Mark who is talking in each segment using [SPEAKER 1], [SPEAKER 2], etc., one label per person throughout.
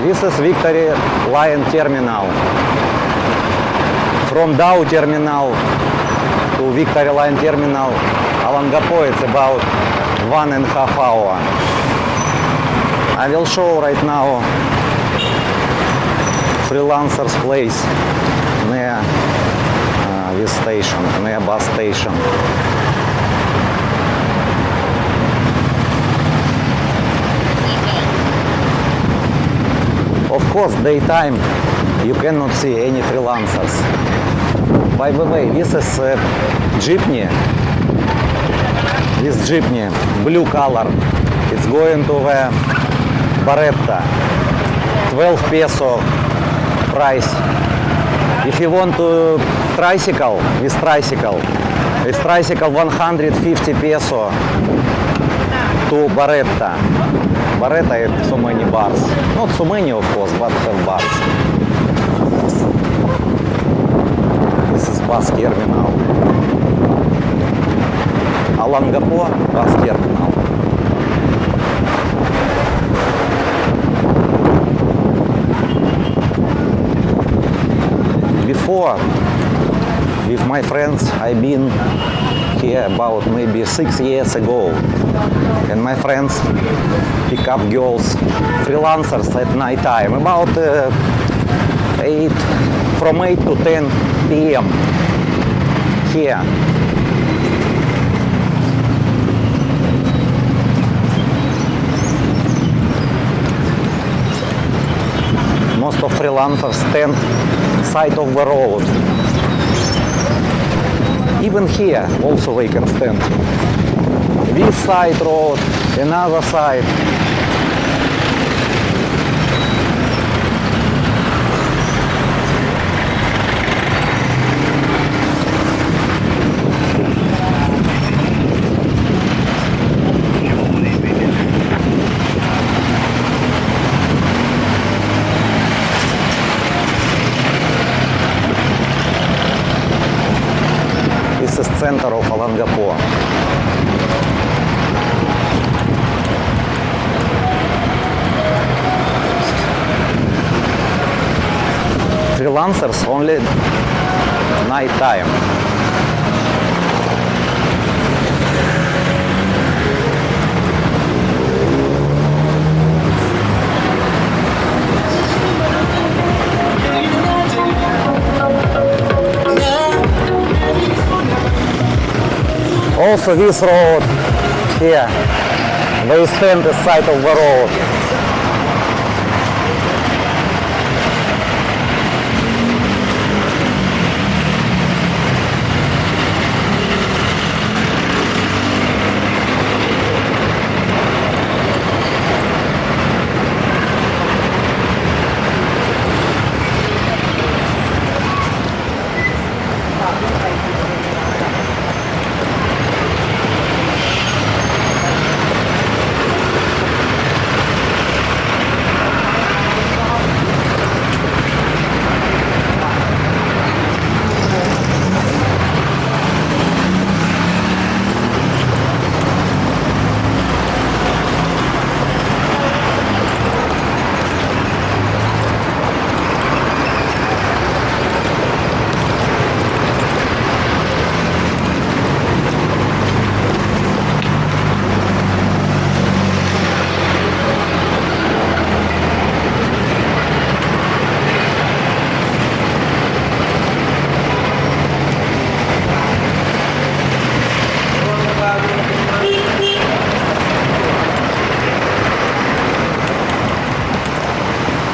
[SPEAKER 1] This is Victory Line Terminal. From Dow Terminal to Victory Line Terminal, Alangapo, it's about 1.5 hours. I will show right now Freelancers Place near this station, near bus station. Of course, daytime you cannot see any freelancers. By the way, this is jeepney. This jeepney, blue color, it's going to the Baretta. 12 peso price. If you want to tricycle, with tricycle 150 peso to Baretta. Baretta is so many bars. Not so many, of course, but have bars. This is bus terminal. Alangapo bus terminal. Before, with my friends, I've been here about maybe 6 years ago. And my friends pick up girls, freelancers at night time, about from 8 to 10 p.m. here. Most of freelancers stand side of the road. Even here also they can stand. This side road, another side. This is center of Alangapo. Freelancers only night time. Also this road here, they stand the side of the road.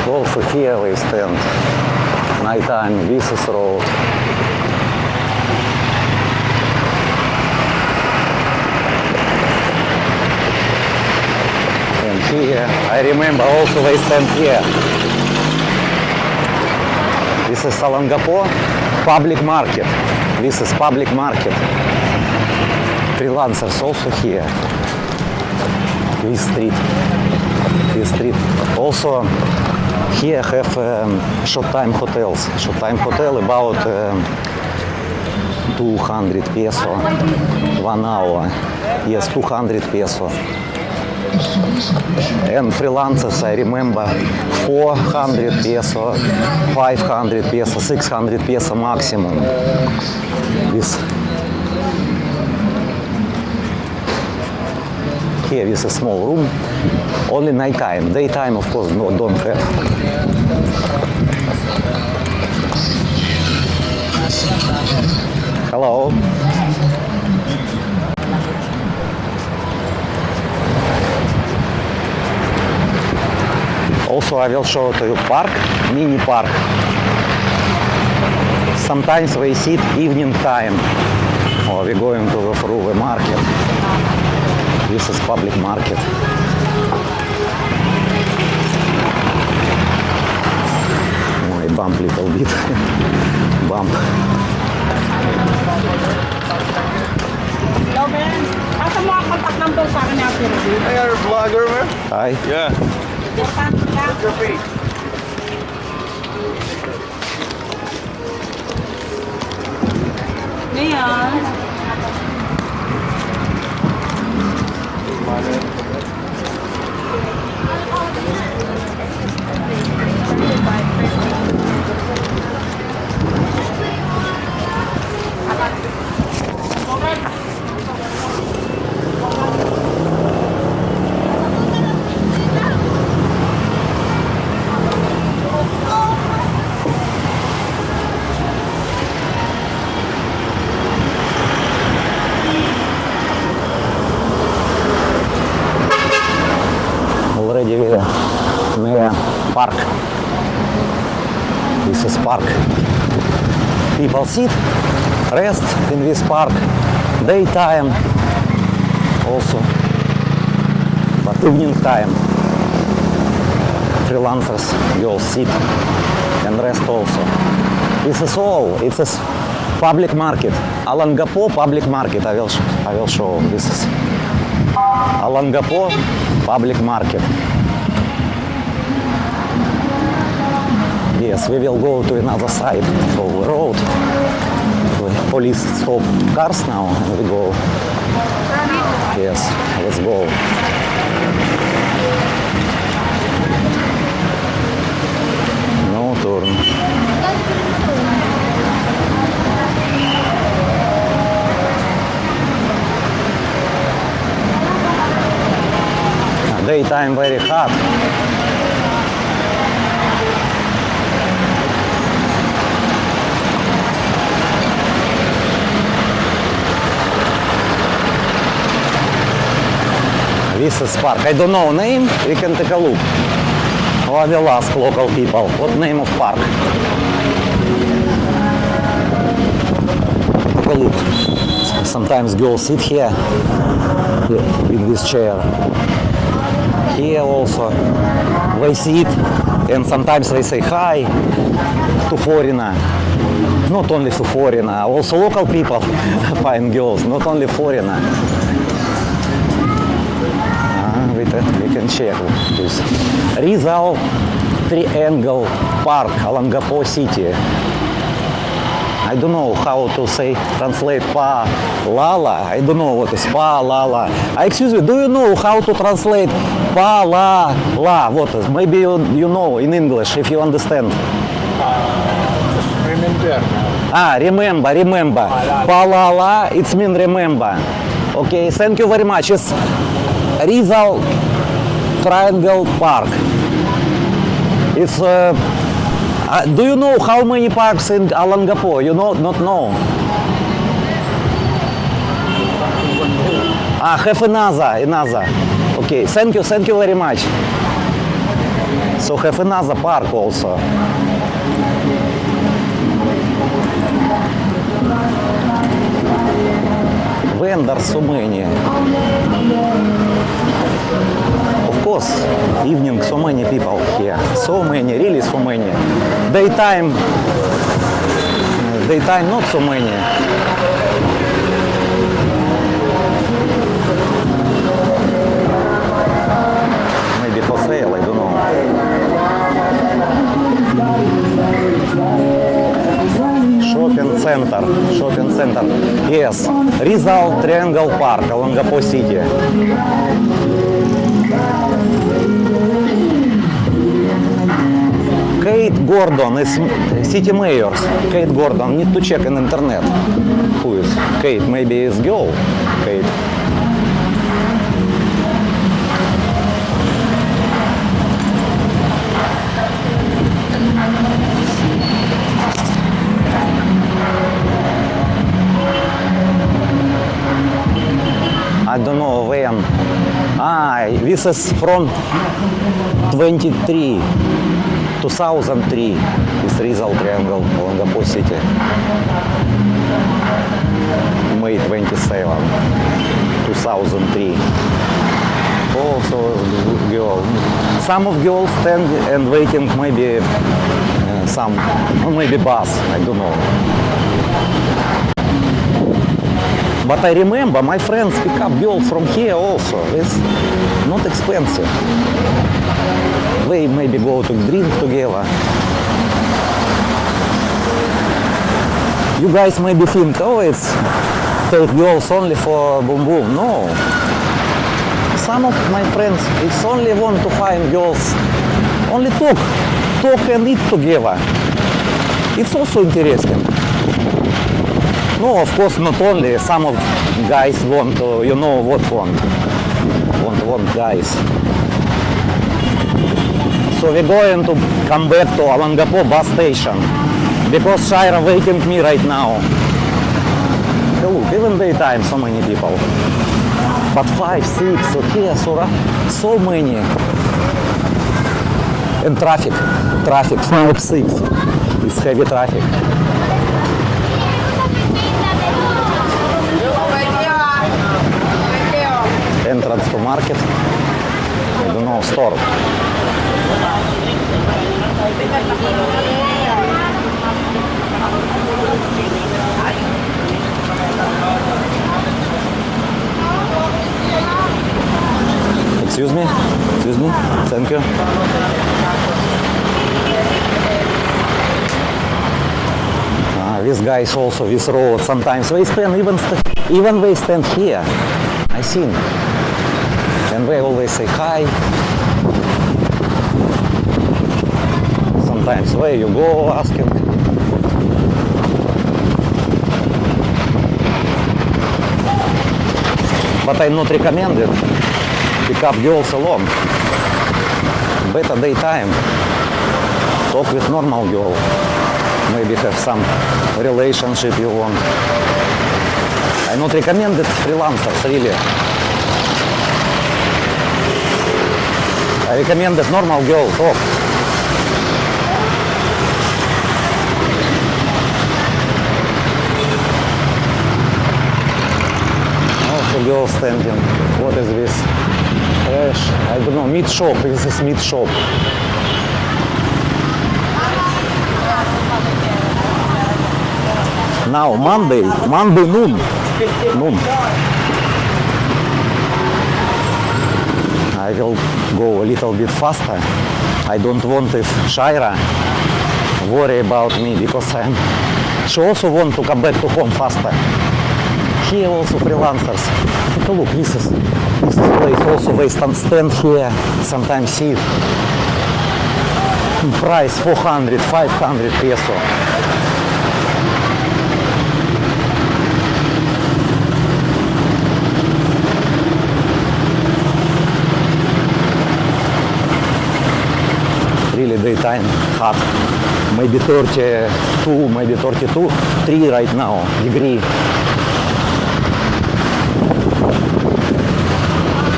[SPEAKER 1] Also here we stand, nighttime, this is road. And here, I remember also they stand here. This is Alangapo public market. This is public market. Freelancers also here. This street. Also here have short-time hotels. Short-time hotel about 200 peso 1 hour. Yes, 200 peso. And freelancers, I remember, 400 peso, 500 peso, 600 peso maximum. This here is a small room, only night time. Daytime, of course, no, don't have. Hello. Also, I will show to you park, mini park. Sometimes we sit evening time, or we're going to through the market. This is public market. Oh, I bump little bit. Bump.
[SPEAKER 2] Hello, Ben. Asa mo ang contact number sa akin na Philippines?
[SPEAKER 3] Hey, you're a vlogger, man?
[SPEAKER 1] Hi.
[SPEAKER 3] Yeah.
[SPEAKER 2] What's
[SPEAKER 3] your feet?
[SPEAKER 2] Ngayon,
[SPEAKER 1] Already we are near park. This is park. People sit, rest in this park. Daytime also, but evening time. Freelancers go sit and rest also. This is all. It's a public market. Alangapo public market. I will show. This is Alangapo public market. Yes, we will go to another side of the road. The police stop cars now and we go. Yes, let's go. No turn. Daytime very hot. This is park. I don't know name. We can take a look. Oh, I will ask local people. What name of park? Take a look. Sometimes girls sit here in this chair. Here also they sit and sometimes they say hi to foreigner. Not only to foreigner, also local people find girls, not only foreigner. We can check this. Rizal Triangle Park, Alangapo City. I don't know how to say, translate pa lala. I don't know what is pa lala. Excuse me, do you know how to translate pa la la? What is? Maybe you know in English if you understand.
[SPEAKER 3] Remember.
[SPEAKER 1] Remember. Pa la la, it's mean remember. Okay, thank you very much. It's Rizal Triangle Park. It's do you know how many parks in Alangapo? You know, not know. Have another. Okay, thank you very much. So have another park also. Vendors so many. Of course, evening so many people here. So many, really so many. Daytime not so many. Maybe for sale, I don't know. Shopping center. Yes, Rizal Triangle Park, Alangapo City. Gordon is city mayor. Kate Gordon. Need to check in internet. Who is Kate? Maybe is girl. Kate. I don't know when. This is from 2003. Is result triangle Langapo City. May 27, 2003. Also girl. Some of girls stand and waiting maybe maybe bus, I don't know. But I remember my friends pick up girls from here also. It's not expensive. They maybe go to drink together. You guys maybe think, oh, it's take girls only for boom boom. No. Some of my friends, it's only want to find girls, only talk and eat together. It's also interesting. No, of course, not only. Some of guys want to, you know what want guys. So we're going to come back to Alangapo bus station because Shira waiting me right now. Hey, look, even daytime so many people. But 5, 6, okay, so many. And traffic, 5, 6. It's heavy traffic. Entrance to market. I don't know, store. Excuse me? Thank you. These guys also, this road, sometimes they stand, even they stand here. I seen. And they always say hi. Sometimes where you go asking. But I not recommend it. Pick up girls alone. Better daytime. Talk with normal girl. Maybe have some relationship you want. I not recommend it freelancers, really. I recommend that normal girl talk. Also girl standing. What is this? Fresh, I don't know, meat shop. This is meat shop. Now Monday noon. I will go a little bit faster. I don't want if Shira worry about me because she also want to come back to home faster. Here also freelancers. Take a look, this is place also they stand here, sometimes sit. Price 400, 500 peso. Really daytime hot. Maybe 32, maybe 32, 3 right now, degree.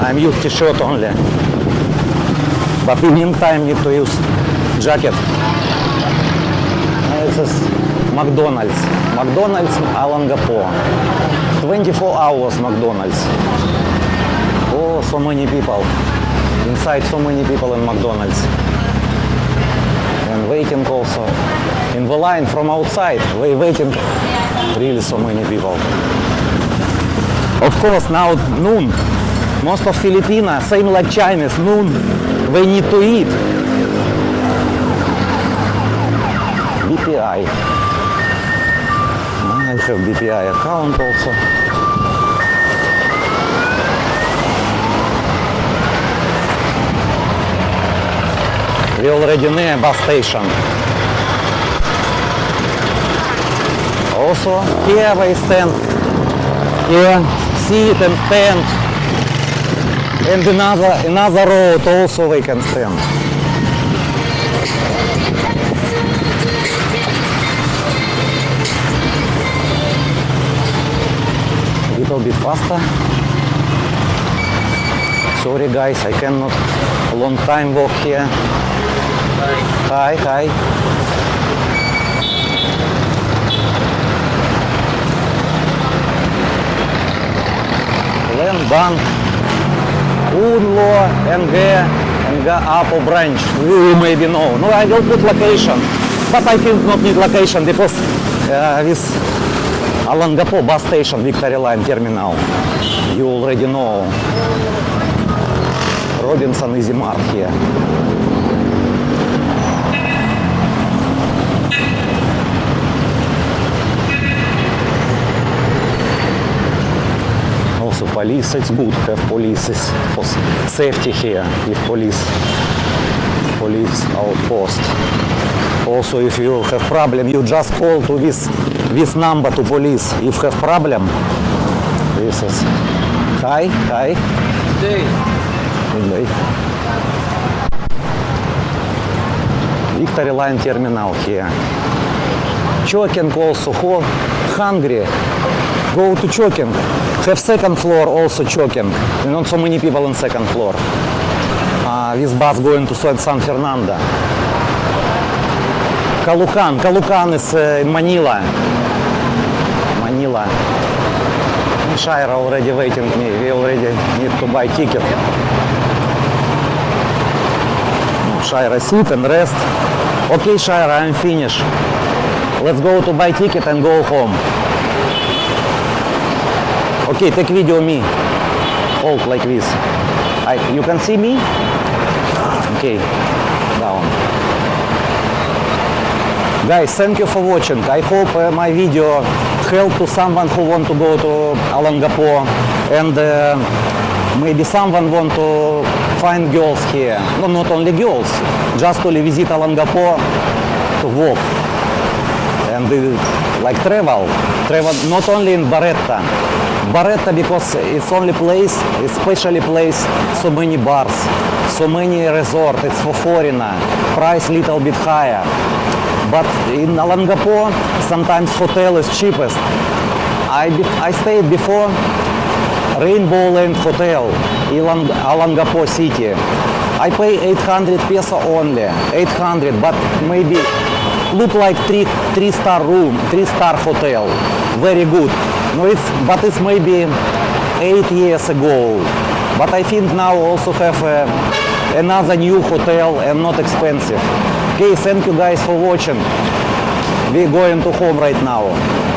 [SPEAKER 1] I'm use t-shirt only. But evening time need to use jacket. This is McDonald's. McDonald's Alangapo. 24 hours McDonald's. Oh, so many people. Inside so many people in McDonald's. And waiting also. In the line from outside, they waiting. Really so many people. Of course, now noon. Most of Filipina, same like Chinese, noon, they need to eat. BPI. I have BPI account also. We already near bus station. Also, here we stand. Here, sit and stand. And another road also we can stand. Little bit faster. Sorry guys, I cannot long time walk here. Hi, hi. Land Bank, Unlo, NG Apple branch. You maybe know. No, I will put location, but I think not need location because this Alangapo bus station, Victoria Line terminal. You already know. Robinson Easy Mart here. Also police, it's good to have police for safety here, if police outpost. Also if you have problem, you just call to this number to police. If have problem, this is, hi. Good day. Victoria Line terminal here. Choking also, hungry. Go to choking. Have second floor also choking. Not so many people on second floor. This bus going to San Fernando. Caloocan is in Manila. Shira already waiting me. We already need to buy ticket. Shira, sit and rest. Okay, Shira, I'm finished. Let's go to buy ticket and go home. Okay, take video me. Hold like this. You can see me? Okay, down. Guys, thank you for watching. I hope my video helped to someone who want to go to Alangapo, and maybe someone want to find girls here. No, not only girls, just to visit Alangapo to walk and like travel not only in Barretta because it's only place, it's specially place, so many bars, so many resort, it's for foreigner, price little bit higher. But in Alangapo, sometimes hotel is cheapest. I stayed before Rainbow Land Hotel in Alangapo city. I pay 800 peso only, 800, but maybe look like three-star room, three-star hotel, very good. No, it's maybe 8 years ago. But I think now also have another new hotel and not expensive. Okay, thank you guys for watching. We're going to home right now.